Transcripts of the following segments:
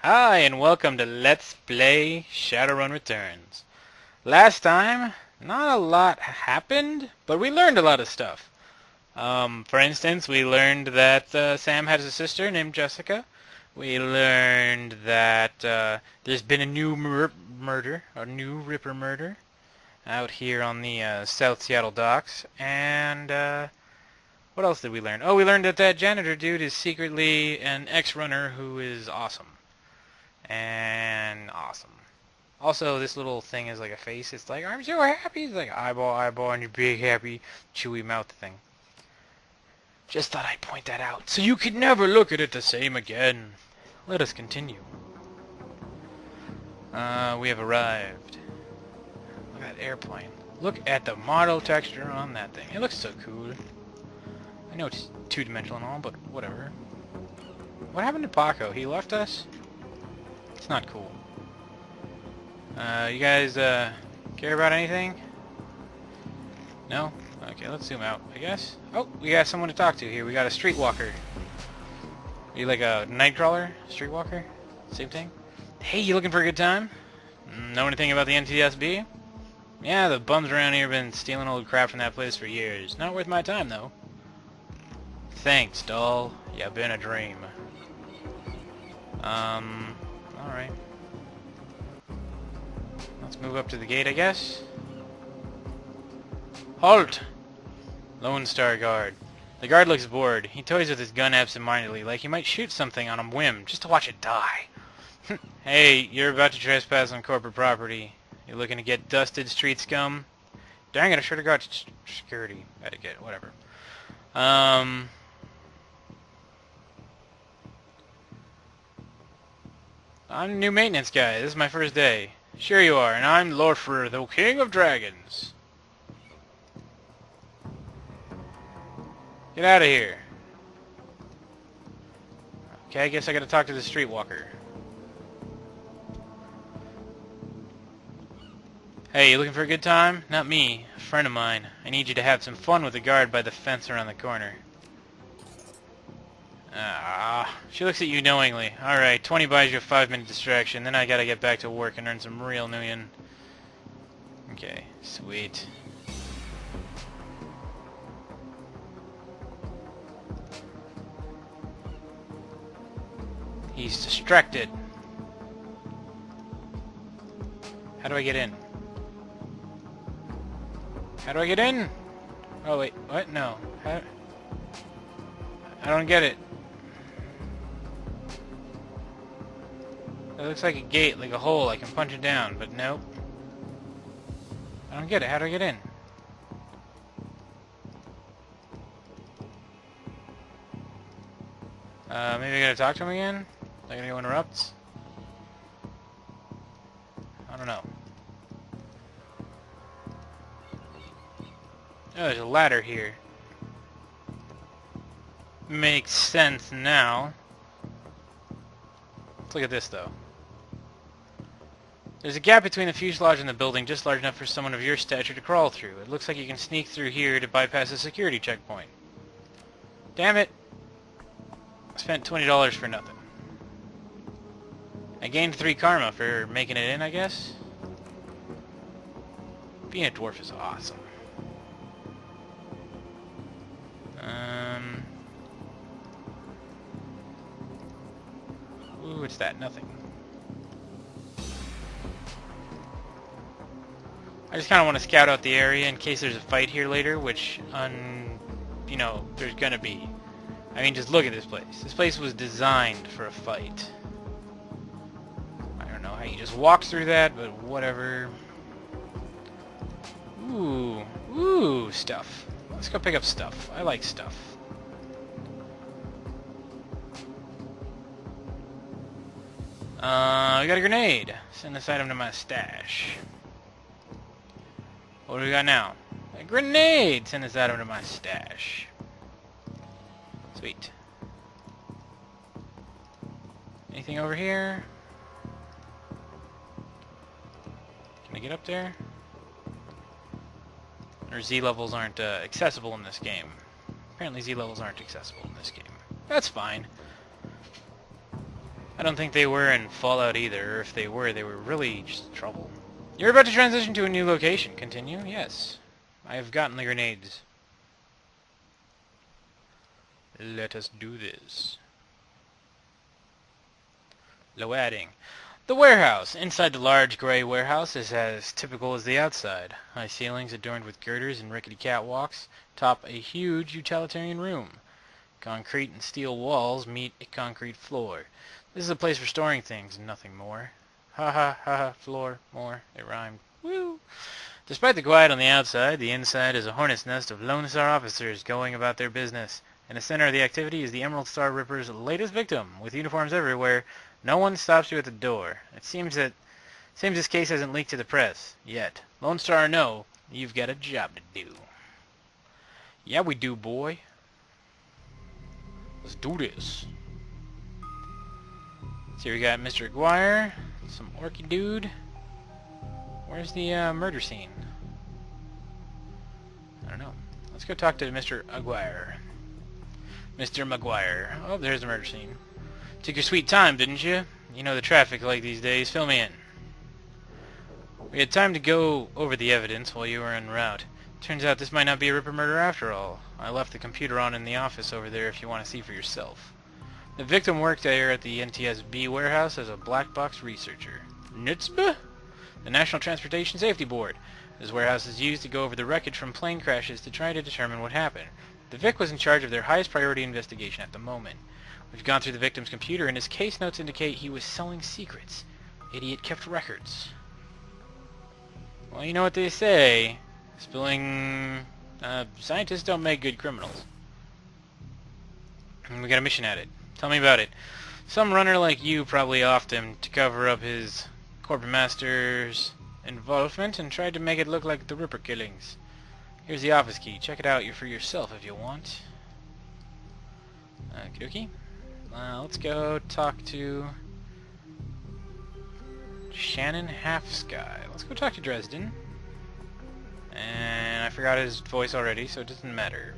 Hi, and welcome to Let's Play Shadowrun Returns. Last time, not a lot happened, but we learned a lot of stuff. For instance, we learned that Sam has a sister named Jessica. We learned that there's been a new new Ripper murder, out here on the South Seattle docks. And what else did we learn? Oh, we learned that that janitor dude is secretly an ex-runner who is awesome. And awesome. Also, this little thing is like a face. It's like, I'm so happy. It's like eyeball, and your big, happy, chewy mouth thing. Just thought I'd point that out, so you could never look at it the same again. Let us continue. We have arrived. Look at that airplane. Look at the model texture on that thing. It looks so cool. I know it's two-dimensional and all, but whatever. What happened to Paco? He left us? It's not cool. You guys care about anything? No? Okay, let's zoom out, I guess. Oh, we got someone to talk to here. We got a streetwalker. Are you like a nightcrawler? Streetwalker? Same thing? Hey, you looking for a good time? Know anything about the NTSB? Yeah, the bums around here have been stealing old crap from that place for years. Not worth my time, though. Thanks, doll. You've been a dream. Alright. Let's move up to the gate, I guess. Halt! Lone Star Guard. The guard looks bored. He toys with his gun absentmindedly, like he might shoot something on a whim, just to watch it die. Hey, you're about to trespass on corporate property. You looking to get dusted, street scum? Dang it, I should have got security etiquette, whatever. I'm the new maintenance guy. This is my first day. Sure you are, and I'm Lorfer, the King of Dragons. Get out of here. Okay, I guess I gotta talk to the streetwalker. Hey, you looking for a good time? Not me. A friend of mine. I need you to have some fun with the guard by the fence around the corner. She looks at you knowingly. Alright, 20 buys you a 5-minute distraction, then I gotta get back to work and earn some real million. Okay, sweet. He's distracted. How do I get in? How do I get in? Oh wait, what? No. How? I don't get it. It looks like a gate, like a hole. I can punch it down, but nope. I don't get it. How do I get in? Maybe I gotta talk to him again? Like I go interrupts? I don't know. Oh, there's a ladder here. Makes sense now. Let's look at this, though. There's a gap between the fuselage and the building just large enough for someone of your stature to crawl through. It looks like you can sneak through here to bypass a security checkpoint. Damn it! I spent $20 for nothing. I gained 3 karma for making it in, I guess? Being a dwarf is awesome. Ooh, what's that? Nothing. I just kind of want to scout out the area in case there's a fight here later, which, you know, there's gonna be. I mean, just look at this place. This place was designed for a fight. I don't know how you just walk through that, but whatever. Ooh, stuff. Let's go pick up stuff. I like stuff. We got a grenade. Send this item to my stash. What do we got now? A grenade! Send this item to my stash. Sweet. Anything over here? Can I get up there? Or Z levels aren't accessible in this game. Apparently Z levels aren't accessible in this game. That's fine. I don't think they were in Fallout either, or if they were really just trouble. You're about to transition to a new location. Continue? Yes. I have gotten the grenades. Let us do this. Loading. The warehouse. Inside the large gray warehouse is as typical as the outside. High ceilings adorned with girders and rickety catwalks top a huge utilitarian room. Concrete and steel walls meet a concrete floor. This is a place for storing things and nothing more. Ha ha ha ha, floor, more. It rhymed. Woo! Despite the quiet on the outside, the inside is a hornet's nest of Lone Star officers going about their business. In the center of the activity is the Emerald Star Ripper's latest victim, with uniforms everywhere. No one stops you at the door. It seems this case hasn't leaked to the press yet. Lone Star or no, you've got a job to do. Yeah, we do, boy. Let's do this. So we got Mr. Aguirre, some orky dude. Where's the murder scene? I don't know. Let's go talk to Mr. Aguirre. Mr. Maguire. Oh, there's the murder scene. Took your sweet time, didn't you? You know the traffic like these days. Fill me in. We had time to go over the evidence while you were en route. Turns out this might not be a Ripper murder after all. I left the computer on in the office over there if you want to see for yourself. The victim worked there at the NTSB warehouse as a black box researcher. NTSB? The National Transportation Safety Board. This warehouse is used to go over the wreckage from plane crashes to try to determine what happened. The Vic was in charge of their highest priority investigation at the moment. We've gone through the victim's computer and his case notes indicate he was selling secrets. Idiot kept records. Well, you know what they say. Scientists don't make good criminals. And we got a mission at it. Tell me about it. Some runner like you probably offed him to cover up his corporate master's involvement and tried to make it look like the Ripper killings. Here's the office key. Check it out for yourself if you want. Okie dokie. Let's go talk to Shannon Half-Sky. Let's go talk to Dresden. And I forgot his voice already, so it doesn't matter.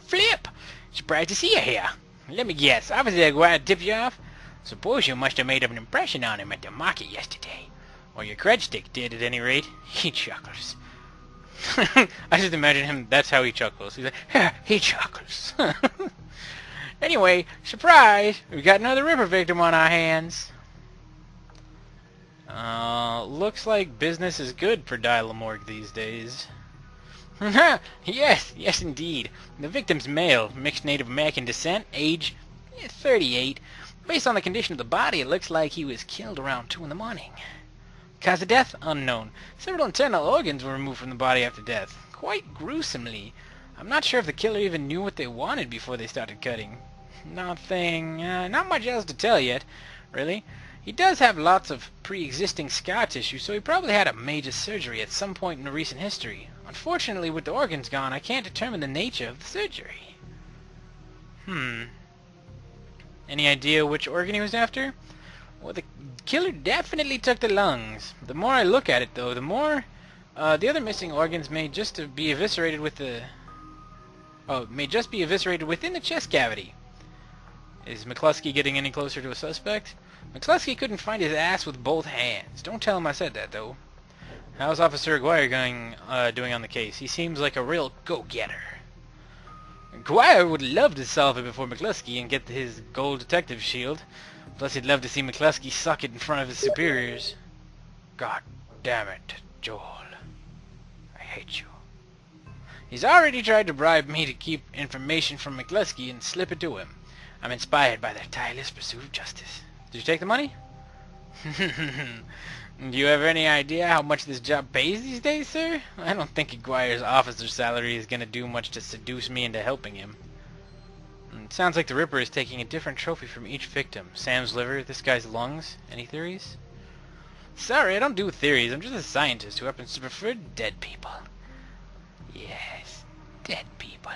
Flip! Surprised to see you here. Let me guess, Officer Aguirre tipped you off? Suppose you must have made an impression on him at the market yesterday. Or your crutch stick did, at any rate. He chuckles. I just imagine him, that's how he chuckles. He's like, he chuckles. Anyway, surprise! We got another Ripper victim on our hands. Looks like business is good for Dial-A-Morgue these days. Yes indeed. The victim's male, mixed Native American descent, age 38. Based on the condition of the body, it looks like he was killed around 2 in the morning. Cause of death? Unknown. Several internal organs were removed from the body after death. Quite gruesomely. I'm not sure if the killer even knew what they wanted before they started cutting. Not much else to tell yet, really. He does have lots of pre-existing scar tissue, so he probably had a major surgery at some point in the recent history. Unfortunately, with the organs gone, I can't determine the nature of the surgery. Any idea which organ he was after? Well, the killer definitely took the lungs. The more I look at it, though, the more the other missing organs may just be eviscerated with the within the chest cavity. Is McCluskey getting any closer to a suspect? McCluskey couldn't find his ass with both hands. Don't tell him I said that, though. How's Officer Aguirre doing on the case? He seems like a real go-getter. Aguirre would love to solve it before McCluskey and get his gold detective shield. Plus, he'd love to see McCluskey suck it in front of his superiors. God damn it, Joel. I hate you. He's already tried to bribe me to keep information from McCluskey and slip it to him. I'm inspired by their tireless pursuit of justice. Did you take the money? Do you have any idea how much this job pays these days, sir? I don't think Aguirre's officer's salary is going to do much to seduce me into helping him. It sounds like the Ripper is taking a different trophy from each victim. Sam's liver, this guy's lungs. Any theories? Sorry, I don't do theories. I'm just a scientist who happens to prefer dead people. Yes, dead people.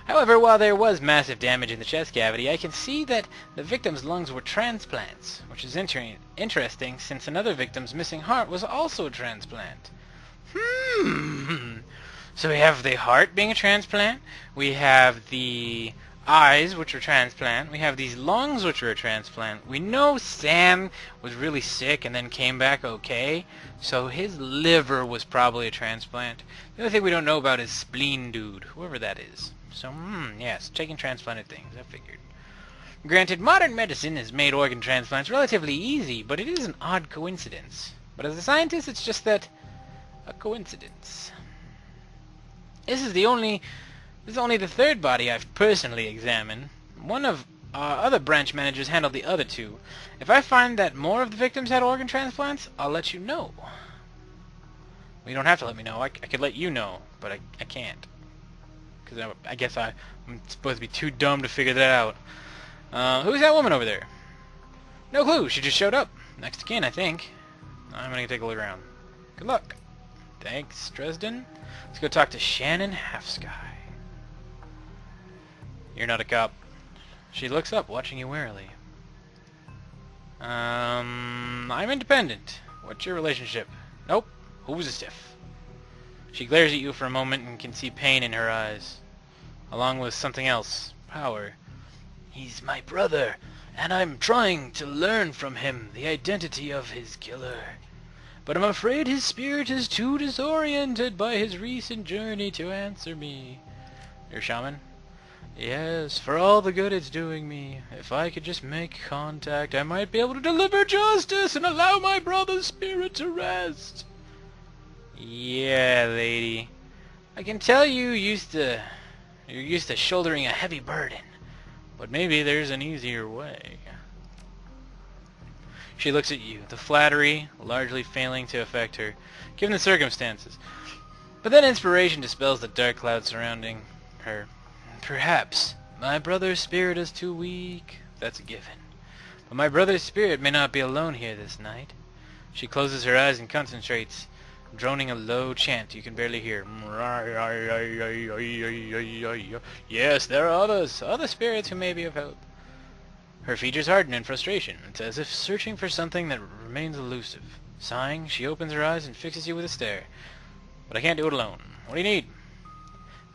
However, while there was massive damage in the chest cavity, I can see that the victim's lungs were transplants, which is interesting since another victim's missing heart was also a transplant. So we have the heart being a transplant, we have the eyes, which were transplant. We have these lungs, which were a transplant. We know Sam was really sick and then came back okay, so his liver was probably a transplant. The other thing we don't know about is spleen dude, whoever that is. So, yes, taking transplanted things, I figured. Granted, modern medicine has made organ transplants relatively easy, but it is an odd coincidence. But as a scientist, it's just that, a coincidence. This is only the third body I've personally examined. One of our other branch managers handled the other two. If I find that more of the victims had organ transplants, I'll let you know. Well, you don't have to let me know. I could let you know, but I can't. Because I guess I'm supposed to be too dumb to figure that out. Who's that woman over there? No clue. She just showed up. Next of kin, I think. I'm gonna take a look around. Good luck. Thanks, Dresden. Let's go talk to Shannon Halfsky. You're not a cop. She looks up, watching you warily. I'm independent. What's your relationship? Nope. Who's a stiff? She glares at you for a moment and can see pain in her eyes. Along with something else. Power. He's my brother, and I'm trying to learn from him the identity of his killer. But I'm afraid his spirit is too disoriented by his recent journey to answer me. You're a shaman? Yes, for all the good it's doing me. If I could just make contact, I might be able to deliver justice and allow my brother's spirit to rest. Yeah, lady. I can tell you're used to shouldering a heavy burden. But maybe there's an easier way. She looks at you, the flattery largely failing to affect her, given the circumstances. But then inspiration dispels the dark cloud surrounding her. Perhaps my brother's spirit is too weak. That's a given. But my brother's spirit may not be alone here this night. She closes her eyes and concentrates, droning a low chant you can barely hear. Yes, there are other spirits who may be of help. Her features harden in frustration. It's as if searching for something that remains elusive. Sighing, she opens her eyes and fixes you with a stare. But I can't do it alone. What do you need?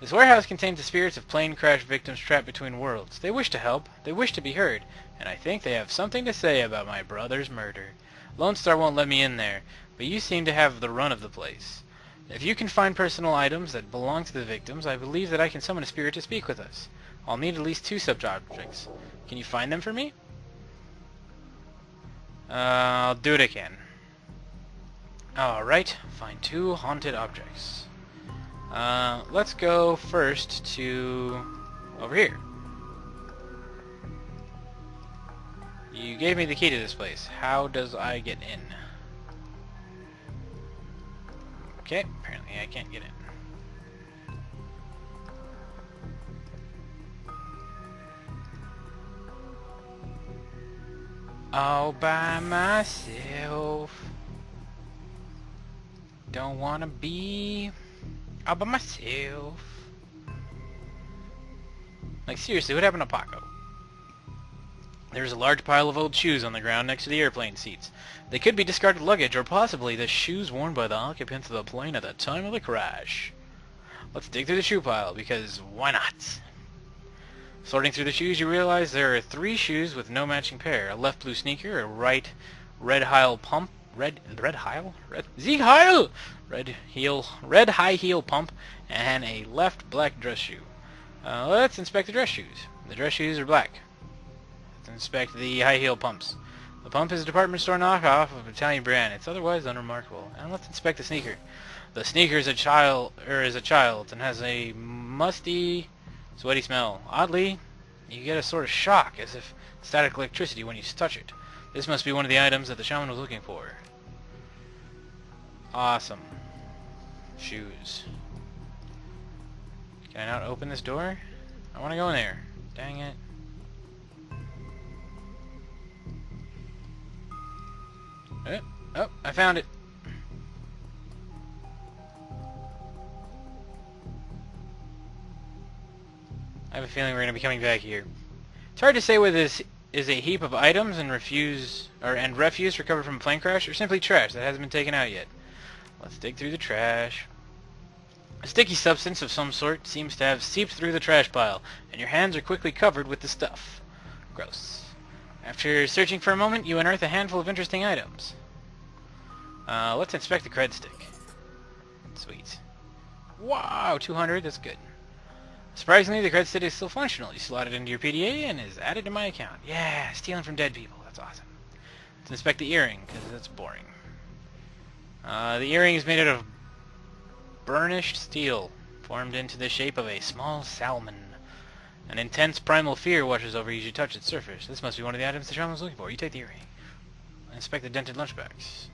This warehouse contains the spirits of plane crash victims trapped between worlds. They wish to help. They wish to be heard. And I think they have something to say about my brother's murder. Lone Star won't let me in there, but you seem to have the run of the place. If you can find personal items that belong to the victims, I believe that I can summon a spirit to speak with us. I'll need at least 2 subjects. Can you find them for me? I'll do what I can. Alright, find 2 haunted objects. Let's go first to over here. You gave me the key to this place. How does I get in? Okay, apparently I can't get in. All by myself. Don't wanna be all by myself. Like seriously, what happened to Paco? There's a large pile of old shoes on the ground next to the airplane seats. They could be discarded luggage, or possibly the shoes worn by the occupants of the plane at the time of the crash. Let's dig through the shoe pile, because why not? Sorting through the shoes, you realize there are 3 shoes with no matching pair. A left blue sneaker, a right red high heel pump, and a left black dress shoe. Let's inspect the dress shoes. The dress shoes are black. Let's inspect the high heel pumps. The pump is a department store knockoff of an Italian brand. It's otherwise unremarkable. And let's inspect the sneaker. The sneaker is a child and has a musty, sweaty smell. Oddly, you get a sort of shock, as if static electricity when you touch it. This must be one of the items that the shaman was looking for. Awesome. Shoes. Can I not open this door? I want to go in there. Dang it. Oh, I found it. I have a feeling we're going to be coming back here. It's hard to say whether this is a heap of items and refuse recovered from a plane crash, or simply trash that hasn't been taken out yet. Let's dig through the trash. A sticky substance of some sort seems to have seeped through the trash pile, and your hands are quickly covered with the stuff. Gross. After searching for a moment, you unearth a handful of interesting items. Let's inspect the cred stick. Sweet. Wow, 200, that's good. Surprisingly, the cred stick is still functional. You slot it into your PDA and is added to my account. Yeah, stealing from dead people, that's awesome. Let's inspect the earring, because that's boring. The earring is made out of burnished steel, formed into the shape of a small salmon. An intense primal fear washes over you as you touch its surface. This must be one of the items the shaman was looking for. You take the earring. Inspect the dented lunchbox.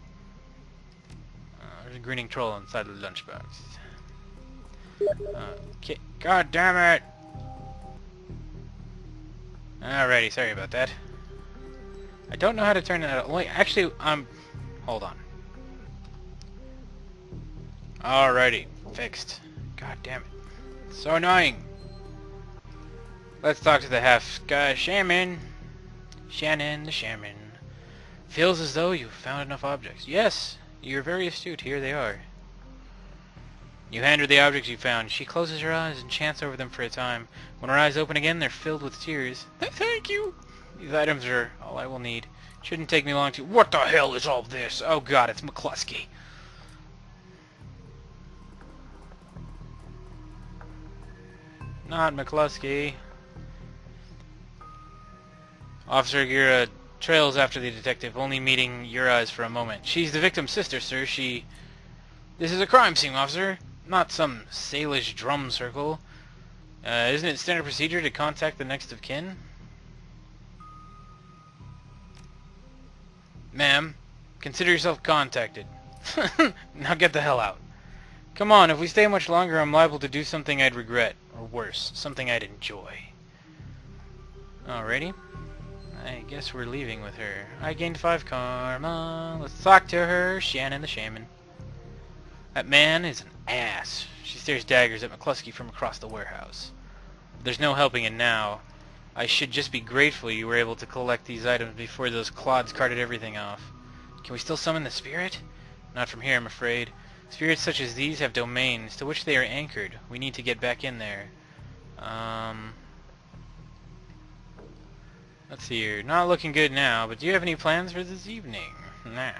There's a grinning troll inside the lunchbox. Okay. God damn it! Alrighty, sorry about that. I don't know how to turn that. Wait, actually, hold on. Alrighty, fixed. God damn it. So annoying. Let's talk to the half guy, Shaman. Shannon, the shaman. Feels as though you've found enough objects. Yes, you're very astute. Here they are. You hand her the objects you found. She closes her eyes and chants over them for a time. When her eyes open again, they're filled with tears. Thank you. These items are all I will need. Shouldn't take me long to... What the hell is all this? Oh god, it's McCluskey. Not McCluskey. Officer Gira trails after the detective, only meeting your eyes for a moment. She's the victim's sister, sir. This is a crime scene, officer. Not some Salish drum circle. Isn't it standard procedure to contact the next of kin? Ma'am, consider yourself contacted. Now get the hell out. Come on, if we stay much longer, I'm liable to do something I'd regret. Or worse, something I'd enjoy. Alrighty. I guess we're leaving with her. I gained 5 karma. Let's talk to her, Shannon the shaman. That man is an ass. She stares daggers at McCluskey from across the warehouse. There's no helping it now. I should just be grateful you were able to collect these items before those clods carted everything off. Can we still summon the spirit? Not from here, I'm afraid. Spirits such as these have domains to which they are anchored. We need to get back in there. Let's see here. Not looking good now, but do you have any plans for this evening? Nah.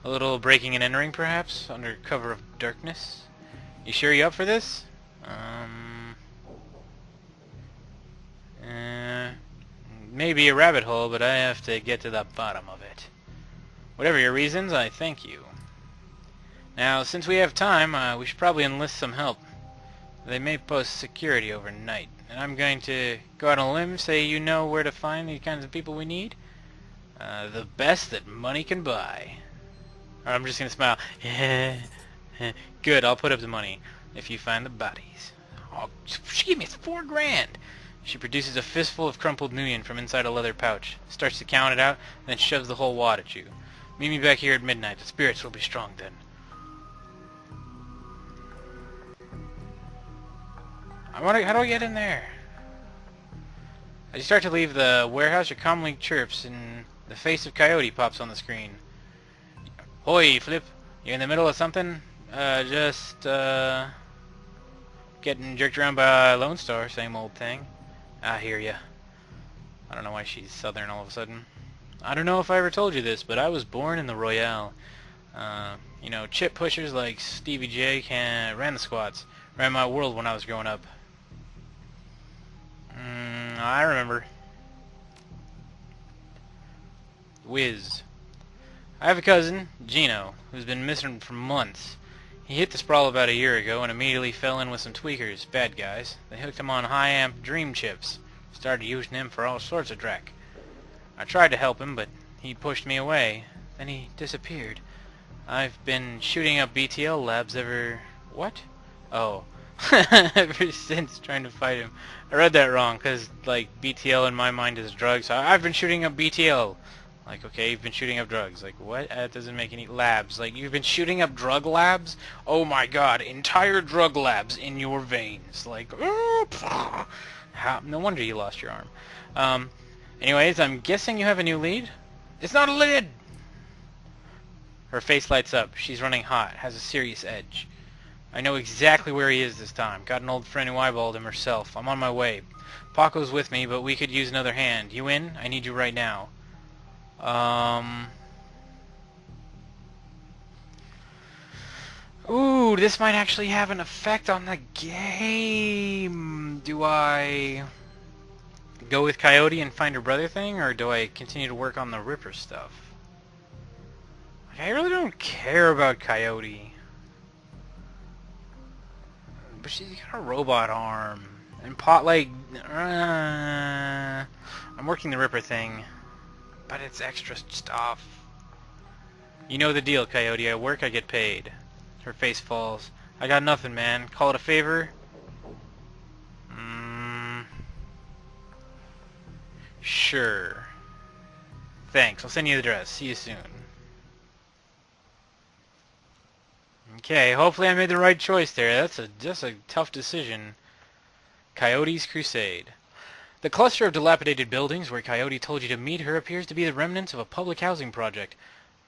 A little breaking and entering, perhaps, under cover of darkness? You sure you up for this? Maybe a rabbit hole, but I have to get to the bottom of it. Whatever your reasons, I thank you. Now, since we have time, we should probably enlist some help. They may post security overnight, and I'm going to go out on a limb, say you know where to find the kinds of people we need. The best that money can buy. Or I'm just going to smile. Good, I'll put up the money if you find the bodies. Oh, she gave me 4 grand. She produces a fistful of crumpled nuyen from inside a leather pouch, starts to count it out, then shoves the whole wad at you. Meet me back here at midnight. The spirits will be strong then. How do I get in there? As you start to leave the warehouse, your comlink chirps, and the face of Coyote pops on the screen. Hoy, Flip. You're in the middle of something? Getting jerked around by a Lone Star, same old thing. I hear ya. I don't know why she's southern all of a sudden. I don't know if I ever told you this, but I was born in the Royale. You know, chip pushers like Stevie J ran the squats. Ran my world when I was growing up. I remember. Wiz. I have a cousin, Gino, who's been missing for months. He hit the sprawl about a year ago and immediately fell in with some tweakers, bad guys. They hooked him on high-amp dream chips. Started using him for all sorts of dreck. I tried to help him, but he pushed me away. Then he disappeared. I've been shooting up BTL labs ever... What? Oh. Ever since trying to fight him. I read that wrong, because, like, BTL in my mind is drugs. So I've been shooting up BTL. Like, okay, you've been shooting up drugs. Like, what? That doesn't make any... Labs. Like, you've been shooting up drug labs? Oh my god, entire drug labs in your veins. Like, how... No wonder you lost your arm. Anyways, I'm guessing you have a new lead? It's not a lid! Her face lights up. She's running hot. Has a serious edge. I know exactly where he is this time. Got an old friend who eyeballed him herself. I'm on my way. Paco's with me, but we could use another hand. You in? I need you right now. Ooh, this might actually have an effect on the game. Do I go with Coyote and find her brother thing, or do I continue to work on the Ripper stuff? Like, I really don't care about Coyote. But she's got a robot arm. And I'm working the Ripper thing. But it's extra stuff. You know the deal, Coyote. I work, I get paid. Her face falls. I got nothing, man. Call it a favor? Sure. Thanks. I'll send you the address. See you soon. Okay, hopefully I made the right choice there. That's a tough decision. Coyote's Crusade. The cluster of dilapidated buildings where Coyote told you to meet her appears to be the remnants of a public housing project.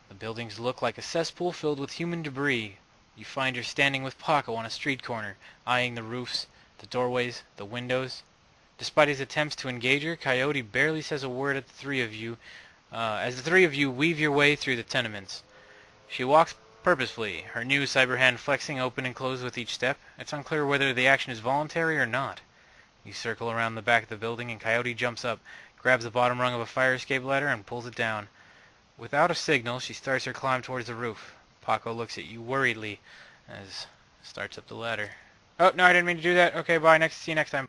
The buildings look like a cesspool filled with human debris. You find her standing with Paco on a street corner, eyeing the roofs, the doorways, the windows. Despite his attempts to engage her, Coyote barely says a word at the three of you, as the three of you weave your way through the tenements. She walks purposefully, her new cyber hand flexing open and closed with each step. It's unclear whether the action is voluntary or not. You circle around the back of the building and Coyote jumps up, grabs the bottom rung of a fire escape ladder and pulls it down. Without a signal, she starts her climb towards the roof. Paco looks at you worriedly as starts up the ladder. Oh, no, I didn't mean to do that. Okay, bye. See you next time.